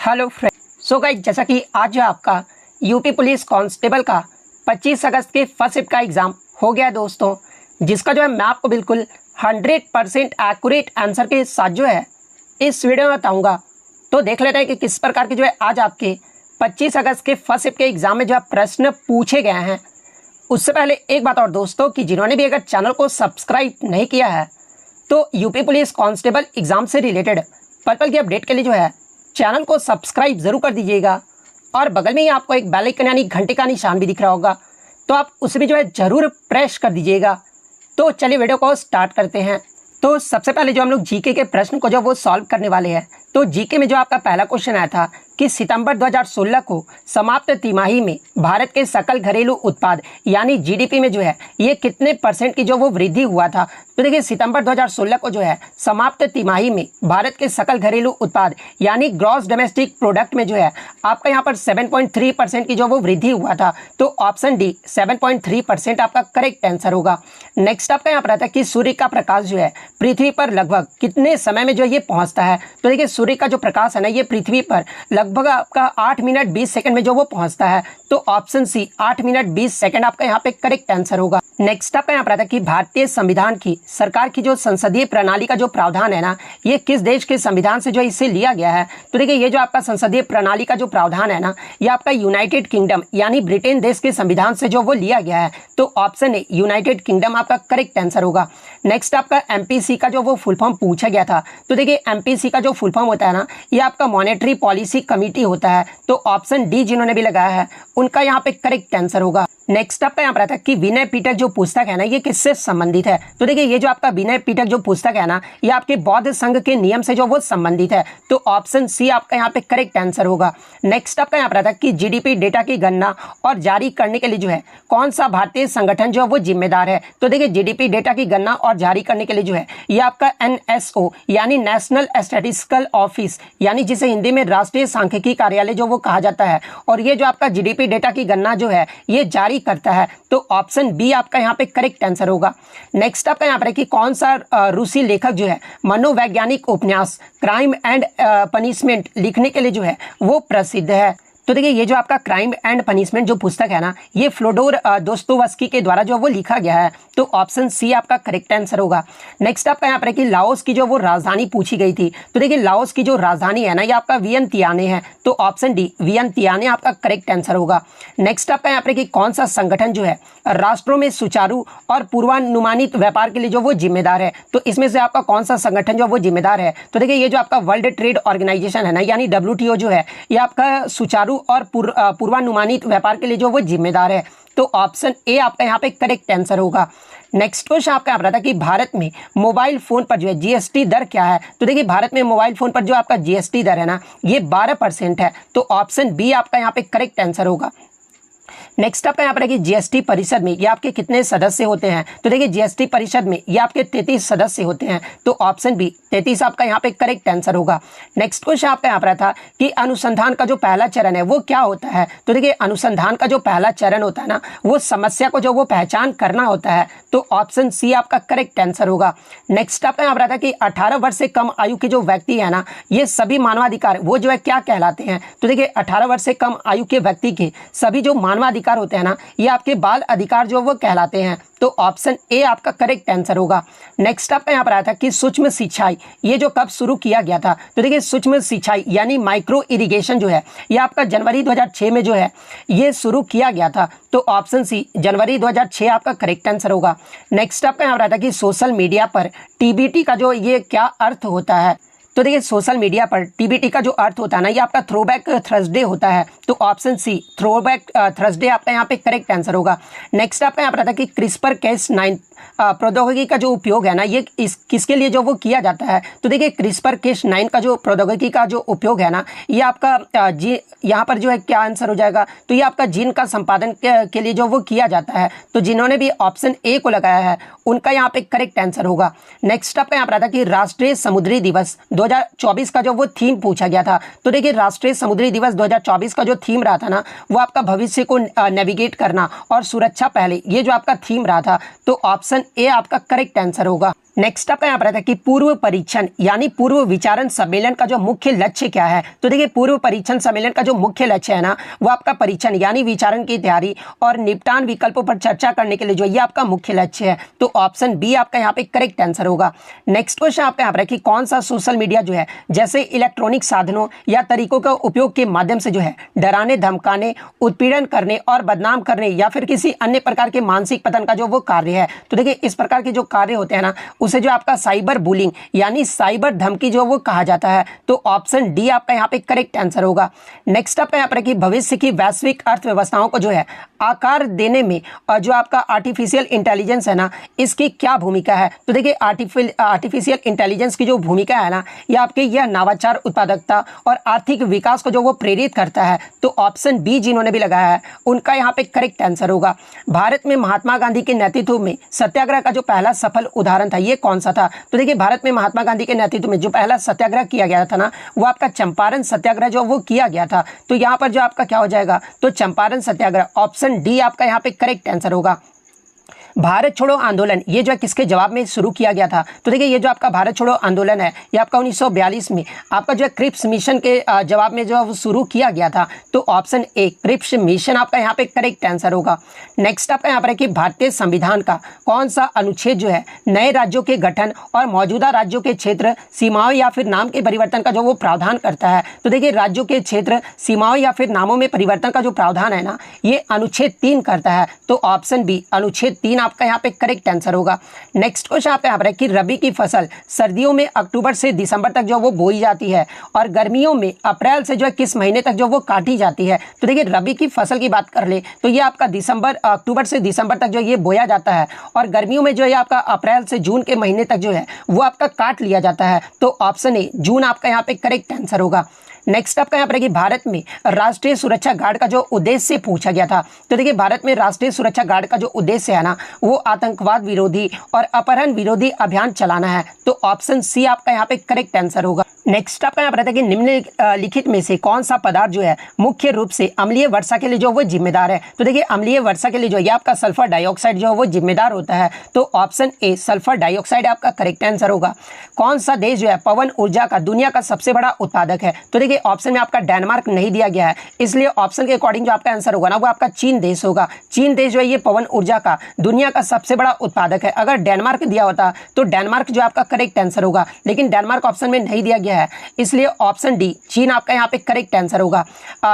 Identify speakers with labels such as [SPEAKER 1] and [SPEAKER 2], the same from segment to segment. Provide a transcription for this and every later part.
[SPEAKER 1] Hello friend. So guys, जैसा कि आज जो आपका यूपी पुलिस कांस्टेबल का 25 अगस्त के फर्स्ट शिफ्ट का एग्ज़ाम हो गया दोस्तों, जिसका जो है मैं आपको बिल्कुल 100% एक्यूरेट आंसर के साथ जो है इस वीडियो में बताऊंगा। तो देख लेते हैं कि किस प्रकार के जो है आज आपके 25 अगस्त के फर्स्ट शिफ्ट के एग्ज़ाम में जो है प्रश्न पूछे गए हैं। उससे पहले एक बात और दोस्तों, कि जिन्होंने भी अगर चैनल को सब्सक्राइब नहीं किया है तो यूपी पुलिस कांस्टेबल एग्ज़ाम से रिलेटेड पर्पल की अपडेट के लिए जो है चैनल को सब्सक्राइब ज़रूर कर दीजिएगा। और बगल में ही आपको एक बेल आइकन यानी घंटे का निशान भी दिख रहा होगा, तो आप उसे भी जो है ज़रूर प्रेस कर दीजिएगा। तो चलिए वीडियो को स्टार्ट करते हैं। तो सबसे पहले जो हम लोग जीके के प्रश्न को जो वो सॉल्व करने वाले हैं। तो जीके में जो आपका पहला क्वेश्चन आया था कि सितंबर 2016 को समाप्त तिमाही में भारत के सकल घरेलू उत्पाद यानी जीडीपी में जो है ये कितने % की जो वो वृद्धि हुआ था। तो देखिए, सितंबर 2016 को जो है समाप्त तिमाही में भारत के सकल घरेलू उत्पाद यानी ग्रॉस डोमेस्टिक प्रोडक्ट में जो है आपका यहाँ पर 7.3% की जो वो वृद्धि हुआ था। तो ऑप्शन डी 7.3% आपका करेक्ट आंसर होगा। नेक्स्ट आपका यहाँ पर आता है कि सूर्य का प्रकाश जो है पृथ्वी पर लगभग कितने समय में जो ये पहुंचता है। तो देखिए, सूर्य का जो प्रकाश है ना, ये पृथ्वी पर लगभग आपका 8 मिनट 20 सेकंड में जो वो पहुंचता है। तो ऑप्शन सी 8 मिनट 20 सेकंड आपका यहाँ पे करेक्ट आंसर होगा। नेक्स्ट आपका यहाँ पर आता है कि भारतीय संविधान की सरकार की जो संसदीय प्रणाली का जो प्रावधान है ना, ये किस देश के संविधान से जो इसे लिया गया है। तो देखिए, ये जो आपका संसदीय प्रणाली का जो प्रावधान है ना, ये आपका यूनाइटेड किंगडम यानी ब्रिटेन देश के संविधान से जो वो लिया गया है। तो ऑप्शन ए यूनाइटेड किंगडम आपका करेक्ट आंसर होगा। नेक्स्ट आपका एमपीसी का जो वो फुल फॉर्म पूछा गया था। तो देखिए, एमपीसी का जो फुल फॉर्म होता है ना, ये आपका मॉनेटरी पॉलिसी कमेटी होता है। तो ऑप्शन डी जिन्होंने भी लगाया है उनका यहाँ पे करेक्ट आंसर होगा। नेक्स्ट आपका यहाँ पर आता है कि विनय पिटक जो पुस्तक है ना, ये किससे संबंधित है। तो देखिए, ये जो आपका विनय पिटक जो पुस्तक है ना, ये आपके बौद्ध संघ के नियम से जो वो संबंधित है। तो ऑप्शन सी आपका यहाँ पे करेक्ट आंसर होगा। नेक्स्ट आपका यहाँ पर आता है कि जीडीपी डेटा की गणना और जारी करने के लिए जो है कौन सा भारतीय संगठन जो है वो जिम्मेदार है। तो देखिए, जीडीपी डेटा की गणना और जारी करने के लिए जो है ये आपका एनएसओ यानी नेशनल स्टैटिस्टिकल ऑफिस, यानी जिसे हिंदी में राष्ट्रीय सांख्यिकी कार्यालय जो वो कहा जाता है। और ये जो आपका जीडीपी डेटा की गणना जो है ये जारी करता है। तो ऑप्शन बी आपका यहाँ पे करेक्ट आंसर होगा। नेक्स्ट आपका यहाँ पर है कि कौन सा रूसी लेखक जो है मनोवैज्ञानिक उपन्यास क्राइम एंड पनिशमेंट लिखने के लिए जो है वो प्रसिद्ध है। तो देखिए, ये जो आपका क्राइम एंड पनिशमेंट जो पुस्तक है ना, ये फ्योडोर दोस्तोयेव्स्की के द्वारा जो वो लिखा गया है। तो ऑप्शन सी आपका करेक्ट आंसर होगा। नेक्स्ट आपका यहाँ पर है कि लाओस की जो वो राजधानी पूछी गई थी। तो देखिए, लाओस की जो राजधानी है ना, ये आपका वियंतियाने है। तो ऑप्शन डी वियंतियाने आपका करेक्ट आंसर होगा। नेक्स्ट आपका यहाँ पर कि कौन सा संगठन जो है राष्ट्रों में सुचारू और पूर्वानुमानित व्यापार के लिए जो वो जिम्मेदार है। तो इसमें से आपका कौन सा संगठन जो वो जिम्मेदार है। तो देखिए, ये जो आपका वर्ल्ड ट्रेड ऑर्गेनाइजेशन है ना, यानी WTO जो है, ये आपका सुचारू और पूर्वानुमानित व्यापार के लिए जो वो जिम्मेदार है। तो ऑप्शन ए आपका यहाँ पे करेक्ट आंसर होगा। नेक्स्ट क्वेश्चन आपका यहाँ पर था कि भारत में मोबाइल फोन पर जो है जीएसटी दर क्या है। तो देखिए, भारत में मोबाइल फोन पर जो आपका जीएसटी दर है ना, ये 12% है। तो ऑप्शन बी आपका यहाँ पे करेक्ट आंसर होगा। नेक्स्ट आपका यहाँ पर है कि जीएसटी परिषद में ये आपके कितने सदस्य होते हैं। तो देखिए, जीएसटी परिषद में ये आपके 33 सदस्य होते हैं। तो ऑप्शन बी 33 आपका यहाँ पे करेक्ट आंसर होगा। नेक्स्ट क्वेश्चन आपका यहाँ पर था कि अनुसंधान का जो पहला चरण है वो क्या होता है। तो देखिए, अनुसंधान का जो पहला चरण होता है ना, वो समस्या को जो वो पहचान करना होता है। तो ऑप्शन सी आपका करेक्ट आंसर होगा। नेक्स्ट आपका यहाँ पर था कि 18 वर्ष से कम आयु के जो व्यक्ति है ना, ये सभी मानवाधिकार वो जो है क्या कहलाते हैं। तो देखिए, 18 वर्ष से कम आयु के व्यक्ति के सभी जो मानवाधिकार होते हैं ना, ये आपके बाल अधिकार जो वो कहलाते हैं। तो ऑप्शन ए आपका करेक्ट आंसर होगा। नेक्स्ट आपका यहाँ पर आया था कि सूक्ष्म सिंचाई ये जो कब शुरू किया गया था। तो देखिए, सूक्ष्म सिंचाई यानी माइक्रो इरिगेशन जो है ये आपका जनवरी 2006 में जो है ये शुरू किया गया था। तो ऑप्शन सी जनवरी 2006 आपका करेक्ट आंसर होगा। नेक्स्ट आपका यहाँ पर आया था कि सोशल मीडिया पर टीबीटी का जो ये क्या अर्थ होता है। तो देखिए, सोशल मीडिया पर टीबीटी का जो अर्थ होता है ना, ये आपका थ्रोबैक थर्सडे होता है। तो ऑप्शन सी थ्रोबैक थर्सडे आपका यहाँ पे करेक्ट आंसर होगा। नेक्स्ट आपका यहाँ पर आता है कि क्रिस्पर Cas9 प्रौद्योगिकी का जो उपयोग है ना, ये किसके लिए जो वो किया जाता है। तो देखिए, क्रिस्पर Cas9 का जो प्रौद्योगिकी का जो उपयोग है ना, ये आपका यहाँ पर जो है क्या आंसर हो जाएगा। तो ये आपका जीन का संपादन के लिए जो वो किया जाता है। तो जिन्होंने भी ऑप्शन ए को लगाया है उनका यहाँ पे करेक्ट आंसर होगा। नेक्स्ट आपका यहाँ पर आता है कि राष्ट्रीय समुद्री दिवस 2024 का जो वो थीम पूछा गया था। तो देखिए, राष्ट्रीय समुद्री दिवस 2024 का जो थीम रहा था ना, वो आपका भविष्य को नेविगेट करना और सुरक्षा पहले, ये जो आपका थीम रहा था। तो ऑप्शन ए आपका करेक्ट आंसर होगा। नेक्स्ट आपका यहाँ पर आता है कि पूर्व परीक्षण यानी पूर्व विचारण सम्मेलन का जो मुख्य लक्ष्य क्या है। तो देखिए पूर्व परीक्षण सम्मेलन का जो मुख्य लक्ष्य है ना वो आपका परीक्षण यानी विचारण की तैयारी और निपटान विकल्पों पर चर्चा करने के लिए जो ये आपका मुख्य लक्ष्य है। तो ऑप्शन बी आपका यहाँ पे करेक्ट आंसर होगा। नेक्स्ट क्वेश्चन आपका यहाँ पर है कि कौन सा सोशल मीडिया जो है जैसे इलेक्ट्रॉनिक साधनों या तरीकों का उपयोग के माध्यम से जो है डराने, धमकाने, उत्पीड़न करने और बदनाम करने या फिर किसी अन्य प्रकार के मानसिक पतन का जो वो कार्य है। तो देखिए इस प्रकार के जो कार्य होते हैं ना उसे जो आपका साइबर बुलिंग यानी साइबर धमकी जो वो कहा जाता है। तो ऑप्शन डी आपका यहाँ पे करेक्ट आंसर होगा। नेक्स्ट आपका यहाँ पर कि भविष्य की वैश्विक अर्थव्यवस्थाओं को जो है आकार देने में और जो आपका आर्टिफिशियल इंटेलिजेंस है ना इसकी क्या भूमिका है। तो देखिए आर्टिफिशियल इंटेलिजेंस की जो भूमिका है ना ये आपके यह नवाचार, उत्पादकता और आर्थिक विकास को जो वो प्रेरित करता है। तो ऑप्शन बी जिन्होंने भी लगाया है उनका यहाँ पे करेक्ट आंसर होगा। भारत में महात्मा गांधी के नेतृत्व में सत्याग्रह का जो पहला सफल उदाहरण था ये कौन सा था। तो देखिए भारत में महात्मा गांधी के नेतृत्व में जो पहला सत्याग्रह किया गया था ना वो आपका चंपारण सत्याग्रह जो वो किया गया था। तो यहाँ पर जो आपका क्या हो जाएगा तो चंपारण सत्याग्रह, ऑप्शन डी आपका यहाँ पे करेक्ट आंसर होगा। भारत छोड़ो आंदोलन ये जो है किसके जवाब में शुरू किया गया था। तो देखिए ये जो आपका भारत छोड़ो आंदोलन है ये आपका 1942 में आपका जो है क्रिप्स मिशन के जवाब में जो है वो शुरू किया गया था। तो ऑप्शन ए क्रिप्स मिशन आपका यहाँ पे करेक्ट आंसर होगा। नेक्स्ट आपका यहाँ पर है कि भारतीय संविधान का कौन सा अनुच्छेद जो है नए राज्यों के गठन और मौजूदा राज्यों के क्षेत्र, सीमाओं या फिर नाम के परिवर्तन का जो वो प्रावधान करता है। तो देखिए राज्यों के क्षेत्र, सीमाओं या फिर नामों में परिवर्तन का जो प्रावधान है ना ये अनुच्छेद 3 करता है। तो ऑप्शन बी अनुच्छेद 3 आपका यहाँ पे करेक्ट आंसर होगा। नेक्स्ट क्वेश्चन आपका यहाँ पर है कि रबी की फसल सर्दियों में अक्टूबर से दिसंबर तक जो वो बोई जाती है और गर्मियों में अप्रैल से जो है किस महीने तक जो वो काटी जाती है। तो देखिए रबी की फसल की बात कर ले तो ये आपका अक्टूबर से दिसंबर तक जो ये बोया जाता है और गर्मियों में जो है आपका अप्रैल से जून के महीने तक जो है वो आपका काट लिया जाता है। तो ऑप्शन ए जून आपका यहाँ पे करेक्ट आंसर होगा। नेक्स्ट आपका यहाँ पर है कि भारत में राष्ट्रीय सुरक्षा गार्ड का जो उद्देश्य पूछा गया था। तो देखिए भारत में राष्ट्रीय सुरक्षा गार्ड का जो उद्देश्य है ना वो आतंकवाद विरोधी और अपहरण विरोधी अभियान चलाना है। तो ऑप्शन सी आपका यहाँ पे करेक्ट आंसर होगा। नेक्स्ट आपका यहाँ पर है कि निम्नलिखित में से कौन सा पदार्थ जो है मुख्य रूप से अम्लीय वर्षा के लिए जो वो जिम्मेदार है। तो देखिए अम्लीय वर्षा के लिए जो ये आपका सल्फर डाइऑक्साइड जो है वो जिम्मेदार होता है। तो ऑप्शन ए सल्फर डाइऑक्साइड आपका करेक्ट आंसर होगा। कौन सा देश जो है पवन ऊर्जा का दुनिया का सबसे बड़ा उत्पादक है। तो देखिए ऑप्शन में आपका डेनमार्क नहीं दिया गया है इसलिए ऑप्शन के अकॉर्डिंग जो आपका आंसर होगा ना वो आपका चीन देश होगा। चीन देश जो है ये पवन ऊर्जा का दुनिया का सबसे बड़ा उत्पादक है। अगर डेनमार्क दिया होता तो डेनमार्क जो आपका करेक्ट आंसर होगा, लेकिन डेनमार्क ऑप्शन में नहीं दिया गया है इसलिए ऑप्शन डी चीन आपका यहाँ पे करेक्ट आंसर होगा।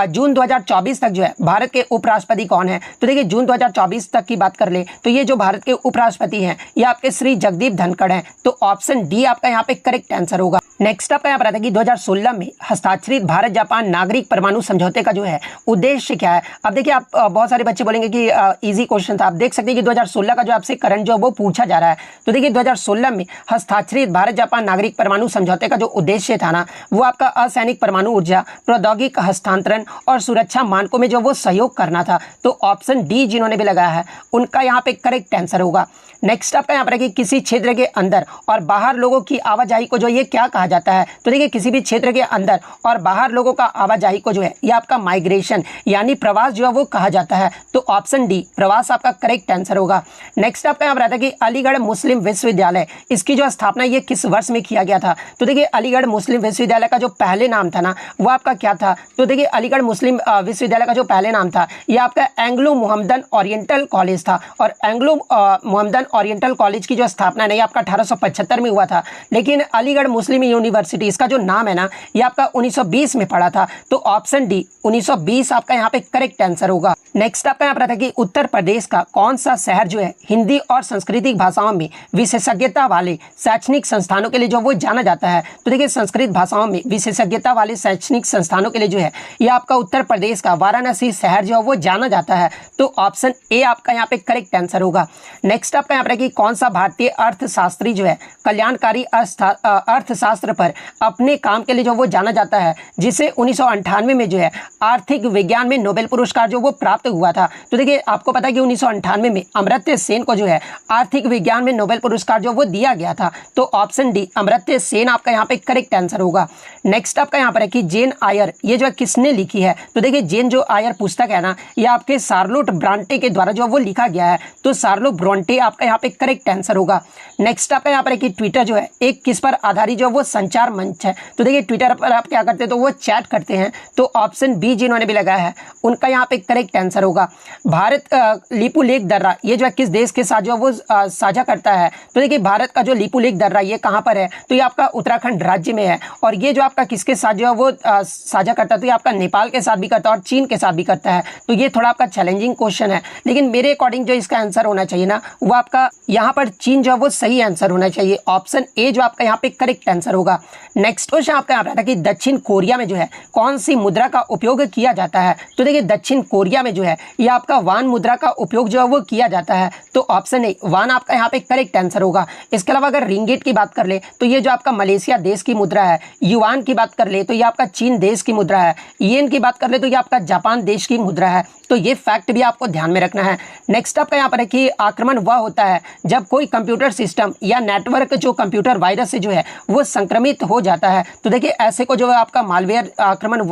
[SPEAKER 1] जून 2024 तक जो है भारत के उपराष्ट्रपति कौन है। तो देखिए जून 2024 तक की बात कर ले तो ये जो भारत के उपराष्ट्रपति हैं ये आपके श्री जगदीप धनखड़ हैं। तो ऑप्शन डी आपका यहाँ पे करेक्ट आंसर होगा। नेक्स्ट आपका यहाँ पर आता है कि 2016 में हस्ताक्षरित भारत जापान नागरिक परमाणु समझौते का जो है उद्देश्य क्या है। अब देखिए आप बहुत सारे बच्चे बोलेंगे कि इजी क्वेश्चन था। आप देख सकते हैं कि 2016 का जो आपसे करंट जो वो पूछा जा रहा है। तो देखिए 2016 में हस्ताक्षरित भारत जापान नागरिक परमाणु समझौते का जो उद्देश्य था ना वो आपका असैनिक परमाणु ऊर्जा, प्रौद्योगिक हस्तांतरण और सुरक्षा मानकों में जो वो सहयोग करना था। तो ऑप्शन डी जिन्होंने भी लगाया है उनका यहाँ पे करेक्ट आंसर होगा। नेक्स्ट आपका यहाँ पर है कि किसी क्षेत्र के अंदर और बाहर लोगों की आवाजाही को जो ये क्या कहा जाता है। तो देखिए किसी भी क्षेत्र के अंदर और बाहर लोगों का आवाजाही को जो है ये आपका माइग्रेशन यानी प्रवास जो है वो कहा जाता है। तो ऑप्शन डी प्रवास आपका करेक्ट आंसर होगा। नेक्स्ट आपका यहाँ पर आता है कि अलीगढ़ मुस्लिम विश्वविद्यालय इसकी जो स्थापना ये किस वर्ष में किया गया था। तो देखिए अलीगढ़ मुस्लिम विश्वविद्यालय का जो पहले नाम था ना वो आपका क्या था। तो देखिए अलीगढ़ मुस्लिम विश्वविद्यालय का जो पहले नाम था ये आपका एंग्लो मोहम्मदन ओरिएंटल कॉलेज था और एंग्लो मोहम्मदन ओरिएंटल कॉलेज की जो स्थापना नहीं आपका 1875 में हुआ था। लेकिन अलीगढ़ मुस्लिम यूनिवर्सिटी इसका जो नाम है ना ये आपका 1920 में पड़ा था। तो ऑप्शन डी 1920 आपका यहाँ पे करेक्ट आंसर होगा। नेक्स्ट आपका यहाँ पर है कि उत्तर प्रदेश का कौन सा शहर जो है हिंदी और सांस्कृतिक भाषाओं में विशेषज्ञता वाले शैक्षणिक संस्थानों के लिए जो वो जाना जाता है। तो देखिए संस्कृत भाषाओं में विशेषज्ञता वाले शैक्षणिक संस्थानों के लिए जो है ये आपका उत्तर प्रदेश का वाराणसी शहर जो है वो जाना जाता है। तो ऑप्शन ए आपका यहाँ पे करेक्ट आंसर होगा। नेक्स्ट आपका यहाँ पर है कि कौन सा भारतीय अर्थशास्त्री जो है कल्याणकारी अर्थशास्त्र पर अपने काम के लिए जो वो जाना जाता है जिसे 1998 में जो है आर्थिक विज्ञान में नोबेल पुरस्कार जो वो प्राप्त प्राप्त हुआ था। तो देखिए आपको पता है कि 1998 में अमर्त्य सेन को जो है आर्थिक विज्ञान में नोबेल पुरस्कार जो वो दिया गया था। तो ऑप्शन डी अमर्त्य सेन आपका यहाँ पे करेक्ट आंसर होगा। नेक्स्ट आपका यहाँ पर है कि जेन आयर ये जो है किसने लिखी है। तो देखिए जेन जो आयर पुस्तक है ना, ये आपके शार्लोट ब्रांटे के द्वारा जो वो लिखा गया है। तो शार्लोट ब्रांटे आपका यहाँ पे करेक्ट आंसर होगा। नेक्स्ट आपका यहाँ पर है कि ट्विटर जो है एक किस पर आधारित जो वो संचार मंच है। तो देखिए ट्विटर पर आप क्या करते हैं, तो वो चैट करते हैं। तो ऑप्शन बी जिन्होंने भी लगाया है उनका यहाँ पे करेक्ट आंसर होगा। भारत लिपुलेख दर्रा ये जो है किस देश के साथ जो वो साझा करता है। तो देखिए भारत का जो लिपुलेख दर्रा ये कहाँ पर है, तो ये आपका उत्तराखंड राज्य में है। और ये जो आपका किसके साथ जो है वो साझा करता है, तो ये आपका नेपाल के साथ भी करता है और चीन के साथ भी करता है। तो ये थोड़ा आपका चैलेंजिंग क्वेश्चन है, लेकिन मेरे अकॉर्डिंग जो इसका आंसर होना चाहिए ना, वो आपका यहाँ पर चीन जो है वो सही आंसर होना चाहिए। ऑप्शन ए जो आपका यहाँ पे करेक्ट आंसर होगा। नेक्स्ट क्वेश्चन आपका यहाँ पर था कि दक्षिण कोरिया में जो है कौन सी मुद्रा का उपयोग किया जाता है। तो देखिए दक्षिण कोरिया में जो है ये आपका वान मुद्रा का उपयोग जो है वो किया जाता है। तो ऑप्शन ए वान आपका यहाँ पे करेक्ट आंसर होगा। इसके अलावा अगर रिंगिट की बात कर ले तो ये जो आपका मलेशिया देश की मुद्रा है। युआन की बात कर ले तो ये आपका चीन देश की मुद्रा है। येन की बात कर ले तो ये आपका जापान देश की मुद्रा है। तो ये फैक्ट भी आपको ध्यान में रखना है। नेक्स्ट आपका यहाँ पर है कि आक्रमण वह होता है जब कोई कंप्यूटर सिस्टम या नेटवर्क जो कंप्यूटर वायरस से जो है वो संक्रमित हो जाता है। तो देखिए ऐसे को जो है आपका मालवेयर आक्रमण,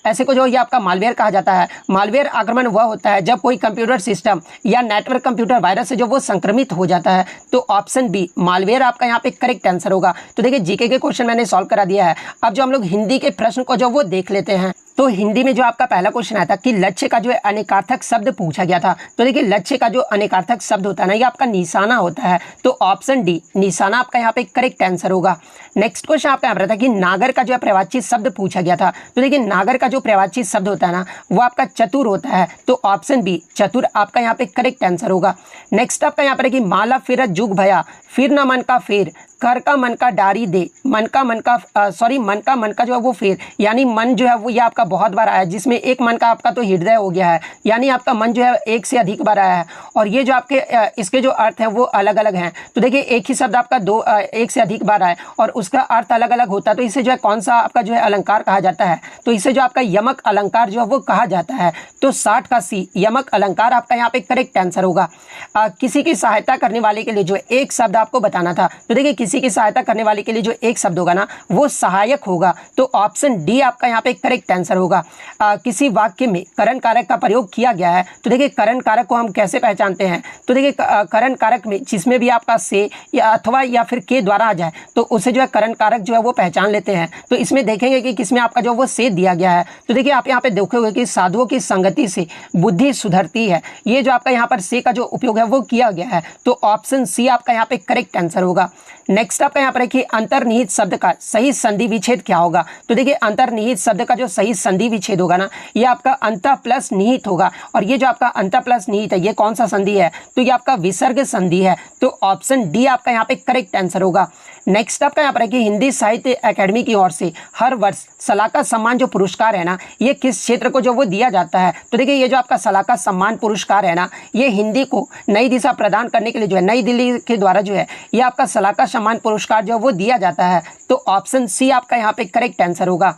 [SPEAKER 1] ऐसे को जो ये आपका मालवेयर कहा जाता है। मालवेयर आक्रमण वह होता है जब कोई कंप्यूटर सिस्टम या नेटवर्क कंप्यूटर वायरस से जो वो संक्रमित हो जाता है। तो ऑप्शन बी मालवेयर आपका यहाँ पे करेक्ट आंसर होगा। तो देखिए जीके के क्वेश्चन मैंने सॉल्व करा दिया है। अब जो हम लोग हिंदी के प्रश्न को जो वो देख लेते हैं। तो हिंदी में जो आपका पहला क्वेश्चन आया था कि लक्ष्य का जो है अनेकार्थक शब्द पूछा गया था। तो देखिए लक्ष्य का जो अनेकार्थक शब्द होता है ना, ये आपका निशाना होता है। तो ऑप्शन डी निशाना आपका यहाँ पे करेक्ट आंसर होगा। नेक्स्ट क्वेश्चन आपका यहाँ पर था कि नागर का जो है प्रवाची शब्द पूछा गया था। तो देखिए नागर का जो प्रवाची शब्द होता है ना, वो आपका चतुर होता है। तो ऑप्शन बी चतुर आपका यहाँ पे करेक्ट आंसर होगा। नेक्स्ट आपका यहाँ पर है कि माला फिर जुग भया फिर न मन का फेर कर का मन का डारी दे मन का मन का जो है वो फेर, यानी मन जो है वो ये आपका बहुत बार आया है, जिसमें एक मन का आपका तो हृदय हो गया है, यानी आपका मन जो है एक से अधिक बार आया है। और ये जो आपके इसके जो अर्थ है वो अलग अलग हैं। तो देखिए एक ही शब्द आपका एक से अधिक बार आए और उसका अर्थ अलग अलग होता है। तो इसे जो है कौन सा आपका जो है अलंकार कहा जाता है, तो इसे जो आपका यमक अलंकार जो है वो कहा जाता है। तो 60 का सी यमक अलंकार आपका यहाँ पे करेक्ट आंसर होगा। किसी की सहायता करने वाले के लिए जो एक शब्द आपको बताना था। तो देखिए किसी की सहायता करने वाले के लिए जो एक शब्द होगा ना, वो सहायक होगा। तो ऑप्शन डी आपका यहाँ पे करेक्ट आंसर होगा। किसी वाक्य में करण कारक का प्रयोग किया गया है। तो देखिए करण कारक को हम कैसे पहचानते हैं, तो देखिए करण कारक में जिसमें भी आपका से या अथवा या फिर के द्वारा आ जाए तो उसे जो है करण कारक जो है वो पहचान लेते हैं। तो इसमें देखेंगे कि किसमें आपका जो वो से दिया गया है। तो देखिए आप यहाँ पे देखोगे कि साधुओं की संगति से बुद्धि सुधरती है, ये जो आपका यहाँ पर से का जो उपयोग है वो किया गया है। तो ऑप्शन सी आपका यहाँ पे करेक्ट आंसर होगा। नेक्स्ट आपका यहाँ पर है कि अंतर्निहित शब्द का सही संधि विच्छेद क्या होगा। तो देखिए अंतर्निहित शब्द का जो सही संधि विच्छेद होगा ना, ये आपका अंत प्लस निहित होगा। और ये जो आपका अंत प्लस निहित है, ये कौन सा संधि है, तो ये आपका विसर्ग संधि है। तो ऑप्शन डी आपका यहाँ पे करेक्ट आंसर होगा। नेक्स्ट आपका यहाँ पर है कि हिंदी साहित्य अकेडमी की ओर से हर वर्ष सलाका सम्मान जो पुरस्कार है ना, ये किस क्षेत्र को जो वो दिया जाता है। तो देखिए ये जो आपका सलाका सम्मान पुरस्कार है ना, ये हिंदी को नई दिशा प्रदान करने के लिए जो है नई दिल्ली के द्वारा जो है ये आपका सलाका सम्मान पुरस्कार जो वो दिया जाता है। तो ऑप्शन सी आपका यहाँ पे करेक्ट आंसर होगा।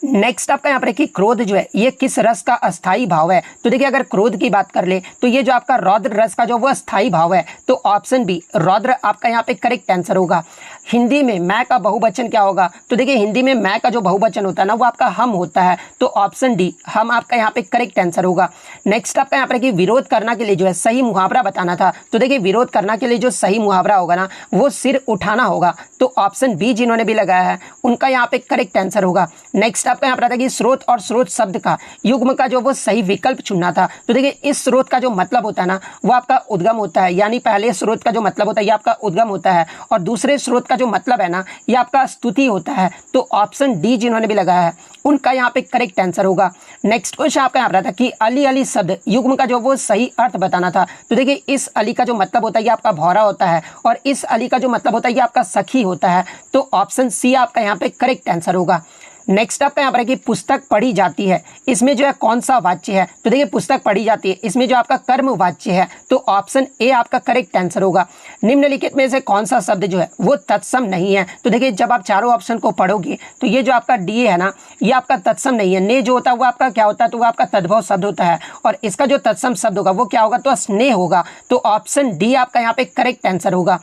[SPEAKER 1] नेक्स्ट आपका यहाँ पर कि क्रोध जो है ये किस रस का अस्थाई भाव है। तो देखिए अगर क्रोध की बात कर ले तो ये जो आपका रौद्र रस का जो वो अस्थाई भाव है। तो ऑप्शन बी रौद्र आपका यहाँ पे करेक्ट आंसर होगा। हिंदी में मैं का बहुवचन क्या होगा, तो देखिए हिंदी में मैं का जो बहुवचन होता है ना, वो आपका हम होता है। तो ऑप्शन डी हम आपका यहाँ पे करेक्ट आंसर होगा। नेक्स्ट आपका यहाँ पर कि विरोध करना के लिए जो है सही मुहावरा बताना था। तो देखिए विरोध करना के लिए जो सही मुहावरा होगा ना, वो सिर उठाना होगा। तो ऑप्शन बी जिन्होंने भी लगाया है उनका यहाँ पे करेक्ट आंसर होगा। नेक्स्ट आपका यहाँ पर आता है कि स्रोत और स्रोत शब्द का युग्म का जो वो सही विकल्प चुनना था। तो देखिए इस स्रोत का जो मतलब होता है ना, वो आपका उद्गम होता है, यानी पहले स्रोत का जो मतलब होता है ये आपका उद्गम होता है और दूसरे स्रोत का जो मतलब है ना, ये आपका स्तुति होता है। तो ऑप्शन डी जिन्होंने भी लगाया है उनका यहाँ पे करेक्ट आंसर होगा। नेक्स्ट क्वेश्चन आपका यहाँ पर था कि अली अली शब्द युग्म का जो वो सही अर्थ बताना था। तो देखिए इस अली का जो मतलब होता है ये आपका भौरा होता है और इस अली का जो मतलब होता है ये आपका सखी होता है। तो ऑप्शन सी आपका यहाँ पे करेक्ट आंसर होगा। नेक्स्ट आपका यहाँ पर है कि पुस्तक पढ़ी जाती है, इसमें जो है कौन सा वाच्य है? तो देखिए पुस्तक पढ़ी जाती है, इसमें जो आपका कर्म वाच्य है, तो ऑप्शन ए आपका करेक्ट आंसर होगा। निम्नलिखित में से कौन सा शब्द जो है वो तत्सम नहीं है? तो देखिए जब आप चारों ऑप्शन को पढ़ोगे तो ये जो आपका डी है ना, ये आपका तत्सम नहीं है। ने जो होता है वो आपका क्या होता है? तो वो आपका तद्भव शब्द होता है, और इसका जो तत्सम शब्द होगा वो क्या होगा? तो स्नेह होगा। तो ऑप्शन डी आपका यहाँ पे करेक्ट आंसर होगा।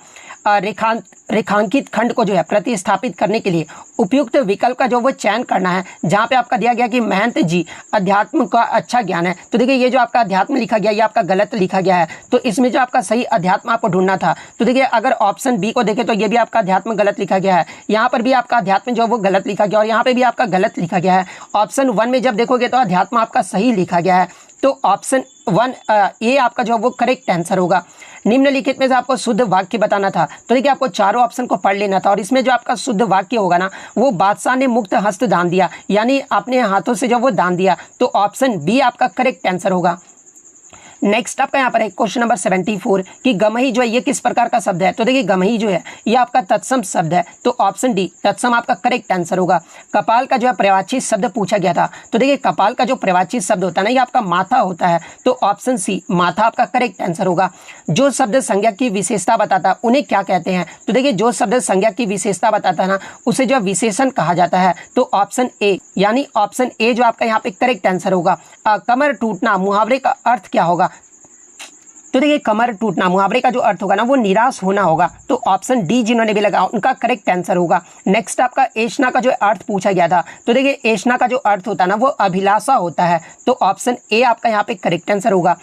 [SPEAKER 1] रेखांकित खंड को जो है प्रतिस्थापित करने के लिए उपयुक्त विकल्प का जो वो चयन करना है, जहाँ पे आपका दिया गया कि महंत जी अध्यात्म का अच्छा ज्ञान है। तो देखिए ये जो आपका अध्यात्म लिखा गया ये आपका गलत लिखा गया है, तो इसमें जो आपका सही अध्यात्म आपको ढूंढना था। तो देखिए अगर ऑप्शन बी को देखें तो ये भी आपका अध्यात्म गलत लिखा गया है, यहाँ पर भी आपका अध्यात्म जो वो गलत लिखा गया, और यहाँ पे भी आपका गलत लिखा गया है। ऑप्शन 1 में जब देखोगे तो अध्यात्म आपका सही लिखा गया है, तो ऑप्शन 1 ए आपका जो वो करेक्ट आंसर होगा। निम्नलिखित में से आपको शुद्ध वाक्य बताना था, तो देखिए आपको चारों ऑप्शन को पढ़ लेना था, और इसमें जो आपका शुद्ध वाक्य होगा ना, वो बादशाह ने मुक्त हस्त दान दिया, यानी अपने हाथों से जो वो दान दिया, तो ऑप्शन बी आपका करेक्ट आंसर होगा। नेक्स्ट आपका यहाँ पर है क्वेश्चन नंबर 74 कि गमही जो है ये किस प्रकार का शब्द है? तो देखिए गमही जो है ये आपका तत्सम शब्द है, तो ऑप्शन डी तत्सम आपका करेक्ट आंसर होगा। कपाल का जो है प्रवाची शब्द पूछा गया था, तो देखिए कपाल का जो प्रवाची शब्द होता है ना, ये आपका माथा होता है, तो ऑप्शन सी माथा आपका करेक्ट आंसर होगा। जो शब्द संज्ञा की विशेषता बताता है उन्हें क्या कहते हैं? तो देखिए जो शब्द संज्ञा की विशेषता बताता है ना, उसे जो विशेषण कहा जाता है, तो ऑप्शन ए यानी ऑप्शन ए जो आपका यहाँ पे करेक्ट आंसर होगा। कमर टूटना मुहावरे का अर्थ क्या होगा? तो देखिए कमर टूटना मुहावरे का जो अर्थ होगा ना वो निराश होना होगा, तो ऑप्शन डी जिन्होंने भी लगा उनका करेक्ट आंसर होगा। नेक्स्ट आपका ऐष्णा का जो अर्थ पूछा गया था, तो देखिए ऐष्णा का जो अर्थ होता है ना वो अभिलाषा होता है, तो ऑप्शन ए आपका यहाँ पे करेक्ट आंसर होगा।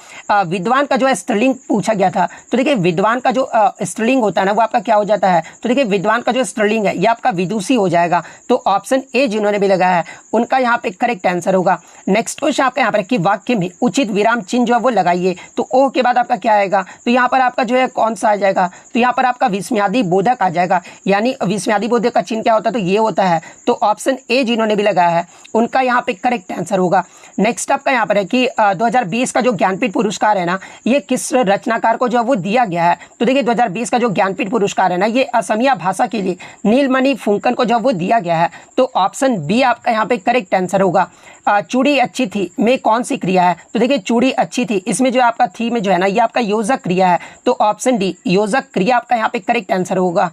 [SPEAKER 1] विद्वान का जो है स्त्रीलिंग पूछा गया था, तो देखिए विद्वान का जो स्त्रीलिंग होता है ना वो आपका क्या हो जाता है? तो देखिए विद्वान का जो स्त्रीलिंग है ये आपका विदुषी हो जाएगा, तो ऑप्शन ए जिन्होंने भी लगाया है उनका यहाँ पे करेक्ट आंसर होगा। नेक्स्ट क्वेश्चन आपका यहाँ पर कि वाक्य में उचित विराम चिन्ह जो है वो लगाइए, तो ओ के बाद आपका क्या आएगा? तो यहाँ पर आपका जो है कौन सा आ जाएगा? तो यहाँ पर आपका विस्मयादि बोधक आ जाएगा, यानी विस्मयादि बोधक का चिन्ह क्या होता है? तो ये होता है, तो ऑप्शन ए जिन्होंने भी लगाया है उनका यहाँ पे करेक्ट आंसर होगा। नेक्स्ट आपका यहाँ पर है कि 2020 का जो ज्ञानपीठ पुरस्कार है ना, ये किस रचनाकार को जो वो दिया गया है? तो देखिए 2020 का जो ज्ञानपीठ पुरस्कार है ना, ये असमिया भाषा के लिए नीलमणि फुंकन को जो वो दिया गया है, तो ऑप्शन बी आपका यहाँ पे करेक्ट आंसर होगा। चूड़ी अच्छी थी में कौन सी क्रिया है? तो देखिए चूड़ी अच्छी थी, इसमें जो आपका थी में जो है ना ये आपका योजक क्रिया है, तो ऑप्शन डी योजक क्रिया आपका यहाँ पे करेक्ट आंसर होगा।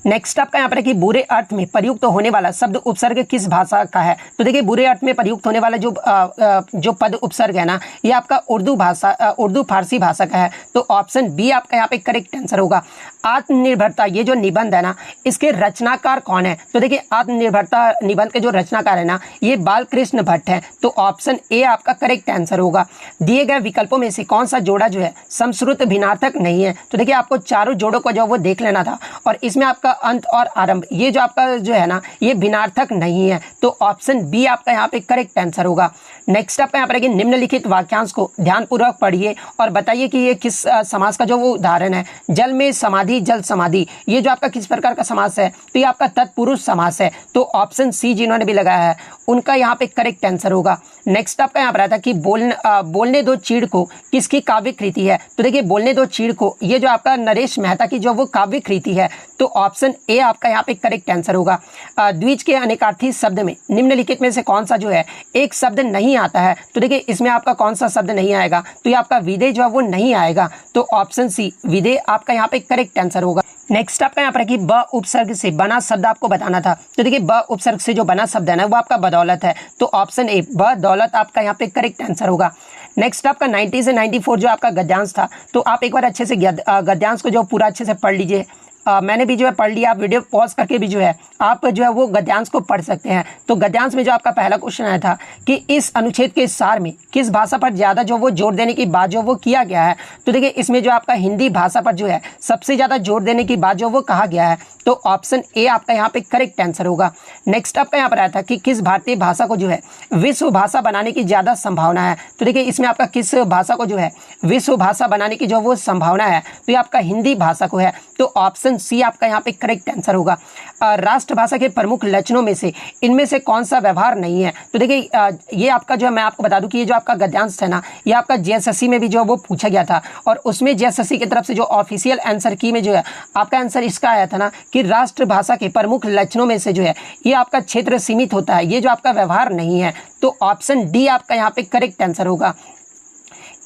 [SPEAKER 1] नेक्स्ट आपका यहाँ पर है कि बुरे अर्थ में प्रयुक्त होने वाला शब्द उपसर्ग किस भाषा का है? तो देखिए बुरे अर्थ में प्रयुक्त होने वाला जो पद उपसर्ग है ना, ये आपका उर्दू फारसी भाषा का है, तो ऑप्शन बी आपका यहाँ पे करेक्ट आंसर होगा। आत्मनिर्भरता ये जो निबंध है ना, इसके रचनाकार कौन है? तो देखिए आत्मनिर्भरता निबंध के जो रचनाकार है ना, ये बालकृष्ण भट्ट है, तो ऑप्शन ए आपका करेक्ट आंसर होगा। दिए गए विकल्पों में से कौन सा जोड़ा जो है समश्रुत भिन्नार्थक नहीं है? तो देखिए आपको चारों जोड़ों को जो वो देख लेना था, और इसमें आपका अंत और आरंभ ये जो आपका जो है ना ये भिन्नार्थक नहीं है, तो ऑप्शन बी आपका यहाँ पे करेक्ट आंसर होगा। नेक्स्ट आपका यहाँ पर है कि निम्नलिखित वाक्यांश को ध्यानपूर्वक पढ़िए और बताइए कि ये किस समास का जो वो उदाहरण है। जल में समाधि जल समाधि, ये जो आपका किस प्रकार का समास है? तो ये आपका तत्पुरुष समास है, तो ऑप्शन सी जिन्होंने भी लगाया है उनका यहाँ पे करेक्ट आंसर होगा। नेक्स्ट आपका यहाँ पर आता है कि बोलने दो चीड़ को किसकी काव्य कृति है? तो देखिए बोलने दो चीड़ को ये जो आपका नरेश मेहता की जो वो काव्य कृति है, तो ऑप्शन ए आपका यहाँ पे करेक्ट आंसर होगा। द्विज के अनेकार्थी शब्द में निम्नलिखित में से कौन सा जो है एक शब्द नहीं आता है? तो देखिए इसमें आपका कौन सा शब्द नहीं आएगा? तो ये आपका विदे जो है वो नहीं आएगा, तो ऑप्शन सी विदे आपका यहाँ पे करेक्ट आंसर होगा। नेक्स्ट आपका यहाँ पर कि ब उपसर्ग से बना शब्द आपको बताना था, तो देखिए ब उपसर्ग से जो बना शब्द है ना वो आपका बदौलत है, तो ऑप्शन ए बदौलत आपका यहाँ पे करेक्ट आंसर होगा। नेक्स्ट आपका 90 से 94 जो आपका गद्यांश था, तो आप एक बार अच्छे से गद्यांश को जो पूरा अच्छे से पढ़ लीजिए। मैंने भी जो है पढ़ लिया, आप वीडियो पॉज करके भी जो है आप जो है वो गद्यांश को पढ़ सकते हैं। तो गद्यांश में जो आपका पहला क्वेश्चन आया था कि इस अनुच्छेद के सार में किस भाषा पर ज़्यादा जो वो जोर देने की बात जो वो किया गया है? तो देखिए इसमें जो आपका हिंदी भाषा पर जो है सबसे ज़्यादा जोर देने की बात जो वो कहा गया है, तो ऑप्शन ए आपका यहाँ पे करेक्ट आंसर होगा। नेक्स्ट आपका यहाँ पर आया था कि किस भारतीय भाषा को जो है विश्व भाषा बनाने की ज़्यादा संभावना है? तो देखिए इसमें आपका किस भाषा को जो है विश्व भाषा बनाने की जो वो संभावना है, तो ये आपका हिंदी भाषा को है, तो ऑप्शन सी आपका यहाँ पे करेक्ट आंसर होगा। राष्ट्रभाषा के प्रमुख लक्षणों में से इनमें से कौन सा व्यवहार नहीं है? तो देखिए ये आपका जो है मैं आपको बता दूं कि ये जो आपका गद्यांश है ना, ये आपका जेएसएससी में भी जो वो पूछा गया था, और उसमें जेएसएससी की तरफ से जो ऑफिशियल आंसर की में जो है आपका आंसर इसका आया था ना कि राष्ट्रभाषा के प्रमुख लक्षणों में से जो है ये आपका क्षेत्र सीमित होता है, ये जो आपका व्यवहार नहीं है। तो ऑप्शन डी आपका यहाँ पे करेक्ट आंसर होगा।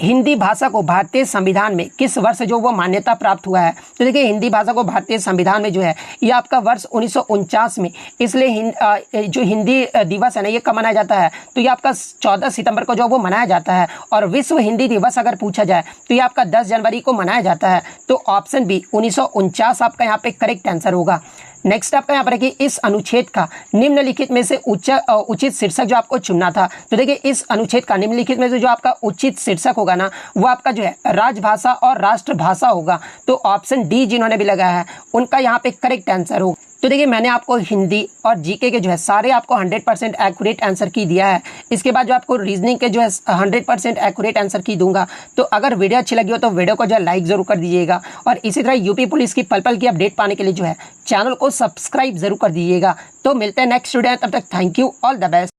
[SPEAKER 1] हिंदी भाषा को भारतीय संविधान में किस वर्ष जो वो मान्यता प्राप्त हुआ है? तो देखिए हिंदी भाषा को भारतीय संविधान में जो है ये आपका वर्ष 1949 में, इसलिए जो हिंदी दिवस है ना ये कब मनाया जाता है? तो ये आपका 14 सितंबर को जो वो मनाया जाता है। और विश्व हिंदी दिवस अगर पूछा जाए तो ये आपका 10 जनवरी को मनाया जाता है। तो ऑप्शन बी 1949 आपका यहाँ पे करेक्ट आंसर होगा। नेक्स्ट आपका यहाँ पर है कि इस अनुच्छेद का निम्नलिखित में से उचित शीर्षक जो आपको चुनना था। तो देखिए इस अनुच्छेद का निम्नलिखित में से जो आपका उचित शीर्षक होगा ना वो आपका जो है राजभाषा और राष्ट्रभाषा होगा। तो ऑप्शन डी जिन्होंने भी लगाया है उनका यहाँ पे करेक्ट आंसर हो। तो देखिए मैंने आपको हिंदी और जीके के जो है सारे आपको 100% एक्यूरेट आंसर की दिया है। इसके बाद जो आपको रीजनिंग के जो है 100% एक्यूरेट आंसर की दूंगा। तो अगर वीडियो अच्छी लगी हो तो वीडियो को जो है लाइक जरूर कर दीजिएगा और इसी तरह यूपी पुलिस की पल पल की अपडेट पाने के लिए जो है चैनल को सब्सक्राइब जरूर कर दीजिएगा। तो मिलते हैं नेक्स्ट वीडियो में, तब तक thank you, all the best.